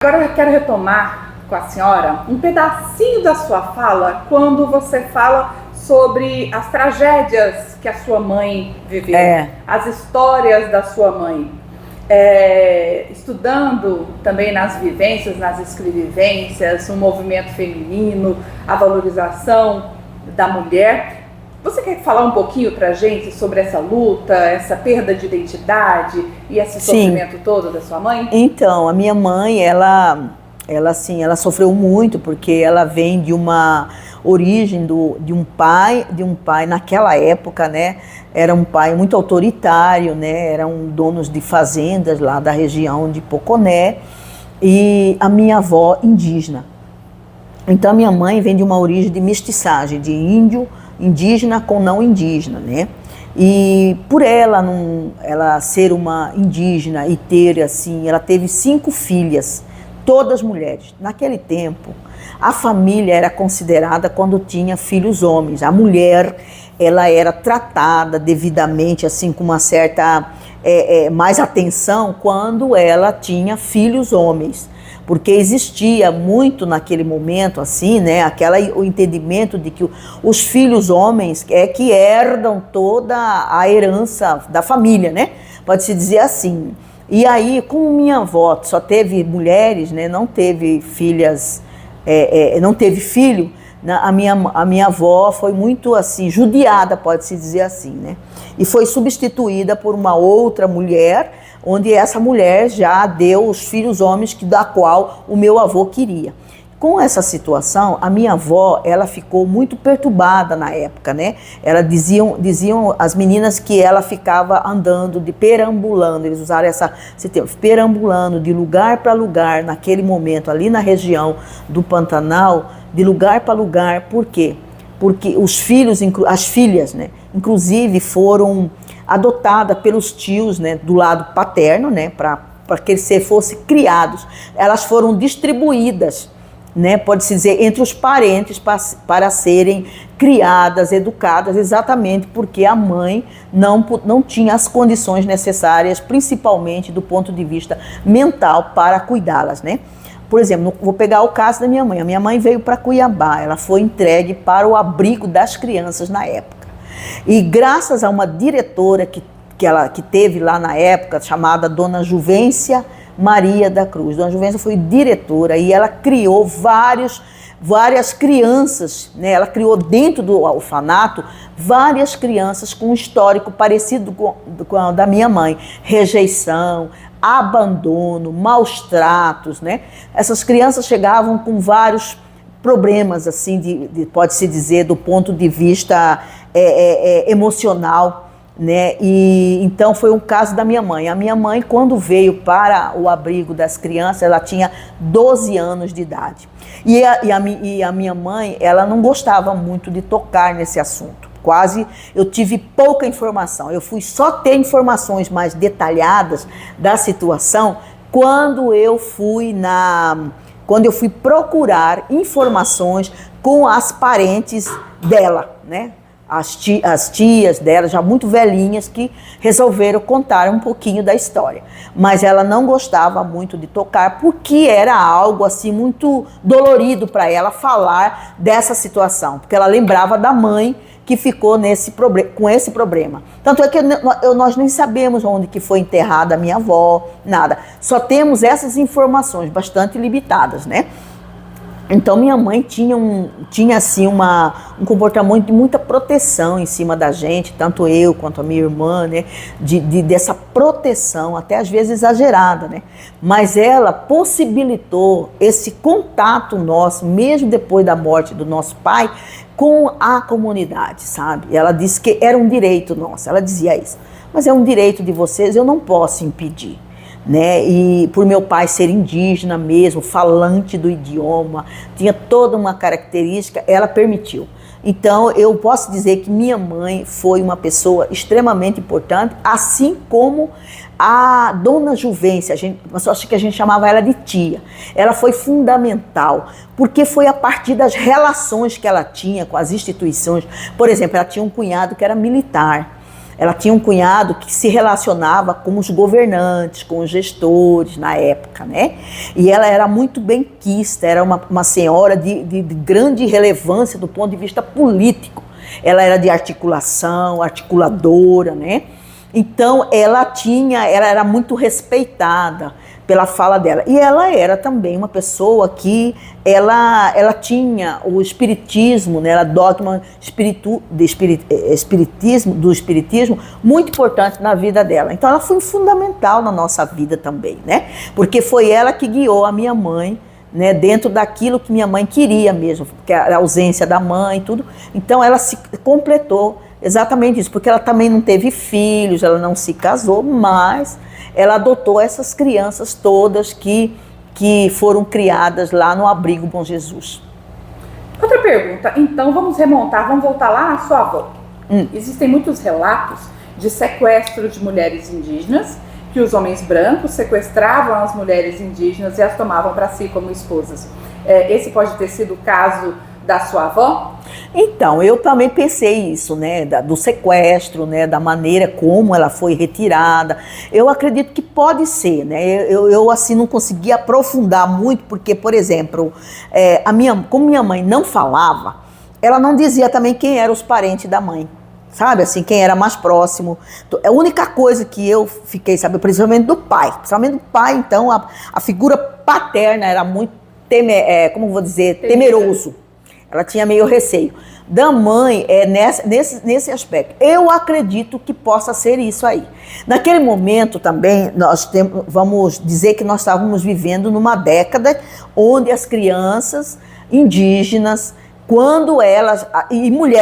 Agora eu quero retomar com a senhora um pedacinho da sua fala quando você fala sobre as tragédias que a sua mãe viveu, as histórias da sua mãe. Estudando também nas vivências, nas escrevivências, o movimento feminino, a valorização da mulher. Você quer falar um pouquinho pra gente sobre essa luta, essa perda de identidade e esse sofrimento todo da sua mãe? Então, a minha mãe, ela sofreu muito porque ela vem de uma origem de um pai naquela época, né? Era um pai muito autoritário, né? Eram donos de fazendas lá da região de Poconé, e a minha avó indígena. Então, a minha mãe vem de uma origem de mestiçagem, de indígena com não indígena, né? E por ela ser uma indígena e ter assim, ela teve 5 filhas, todas mulheres. Naquele tempo, a família era considerada quando tinha filhos homens. A mulher, ela era tratada devidamente, assim, com uma certa mais atenção quando ela tinha filhos homens. Porque existia muito naquele momento, assim, né, o entendimento de que os filhos homens que herdam toda a herança da família, né? Pode-se dizer assim. E aí, como minha avó só teve mulheres, né, não teve filhas, não teve filho, a minha avó foi muito assim, judiada, pode-se dizer assim, né? E foi substituída por uma outra mulher, onde essa mulher já deu os filhos homens da qual o meu avô queria. Com essa situação, a minha avó, ela ficou muito perturbada na época, né? Ela diziam as meninas que ela ficava andando, perambulando, eles usaram esse termo, perambulando de lugar para lugar, naquele momento, ali na região do Pantanal, de lugar para lugar. Por quê? Porque as filhas, né, inclusive foram adotadas pelos tios, né, do lado paterno, né, para que eles fossem criados. Elas foram distribuídas, né, pode-se dizer, entre os parentes para serem criadas, educadas, exatamente porque a mãe não tinha as condições necessárias, principalmente do ponto de vista mental, para cuidá-las, né? Por exemplo, vou pegar o caso da minha mãe. A minha mãe veio para Cuiabá, ela foi entregue para o abrigo das crianças na época. E graças a uma diretora que teve lá na época, chamada Dona Juvência Maria da Cruz. Dona Juvência foi diretora e ela criou várias crianças, né? Ela criou dentro do orfanato várias crianças com um histórico parecido com o da minha mãe. Rejeição, abandono, maus tratos, né? Essas crianças chegavam com vários problemas, assim, pode-se dizer, do ponto de vista emocional, né? E então foi um caso da minha mãe. A minha mãe, quando veio para o abrigo das crianças, ela tinha 12 anos de idade. E a minha mãe, ela não gostava muito de tocar nesse assunto. Eu tive pouca informação. Eu fui só ter informações mais detalhadas da situação quando eu fui procurar informações com as parentes dela, né? As tias dela, já muito velhinhas, que resolveram contar um pouquinho da história. Mas ela não gostava muito de tocar, porque era algo assim muito dolorido para ela falar dessa situação, porque ela lembrava da mãe que ficou com esse problema. Tanto é que nós nem sabemos onde que foi enterrada a minha avó, nada. Só temos essas informações bastante limitadas, né? Então, minha mãe tinha assim, um comportamento de muita proteção em cima da gente, tanto eu quanto a minha irmã, né? Dessa proteção, até às vezes exagerada, né? Mas ela possibilitou esse contato nosso, mesmo depois da morte do nosso pai, com a comunidade, sabe? Ela disse que era um direito nosso, ela dizia isso. Mas é um direito de vocês, eu não posso impedir. Né? E por meu pai ser indígena mesmo, falante do idioma, tinha toda uma característica, ela permitiu. Então eu posso dizer que minha mãe foi uma pessoa extremamente importante, assim como a Dona Juvência, acho que a gente chamava ela de tia. Ela foi fundamental, porque foi a partir das relações que ela tinha com as instituições. Por exemplo, ela tinha um cunhado que era militar. ela tinha um cunhado que se relacionava com os governantes, com os gestores na época, né? E ela era muito benquista, era uma senhora de grande relevância do ponto de vista político. Ela era de articulação, articuladora, né? Então ela era muito respeitada pela fala dela. E ela era também uma pessoa que ela tinha o espiritismo, né, dogma do espiritismo muito importante na vida dela. Então ela foi fundamental na nossa vida também, né? Porque foi ela que guiou a minha mãe, né, dentro daquilo que minha mãe queria mesmo, porque a ausência da mãe e tudo. Então ela se completou exatamente isso, porque ela também não teve filhos, ela não se casou, mas ela adotou essas crianças todas que foram criadas lá no Abrigo Bom Jesus. Outra pergunta, então vamos voltar lá à sua avó. Existem muitos relatos de sequestro de mulheres indígenas, que os homens brancos sequestravam as mulheres indígenas e as tomavam para si como esposas. Esse pode ter sido o caso da sua avó? Então, eu também pensei isso, né, do sequestro, né, da maneira como ela foi retirada. Eu acredito que pode ser, né, eu assim não consegui aprofundar muito, porque, por exemplo, como minha mãe não falava, ela não dizia também quem eram os parentes da mãe. Sabe, assim, quem era mais próximo. A única coisa que eu fiquei sabendo, principalmente do pai, então, a figura paterna era muito, temeroso. Ela tinha meio receio. Da mãe, nesse aspecto. Eu acredito que possa ser isso aí. Naquele momento também, vamos dizer que nós estávamos vivendo numa década onde as crianças indígenas, quando elas, e mulheres,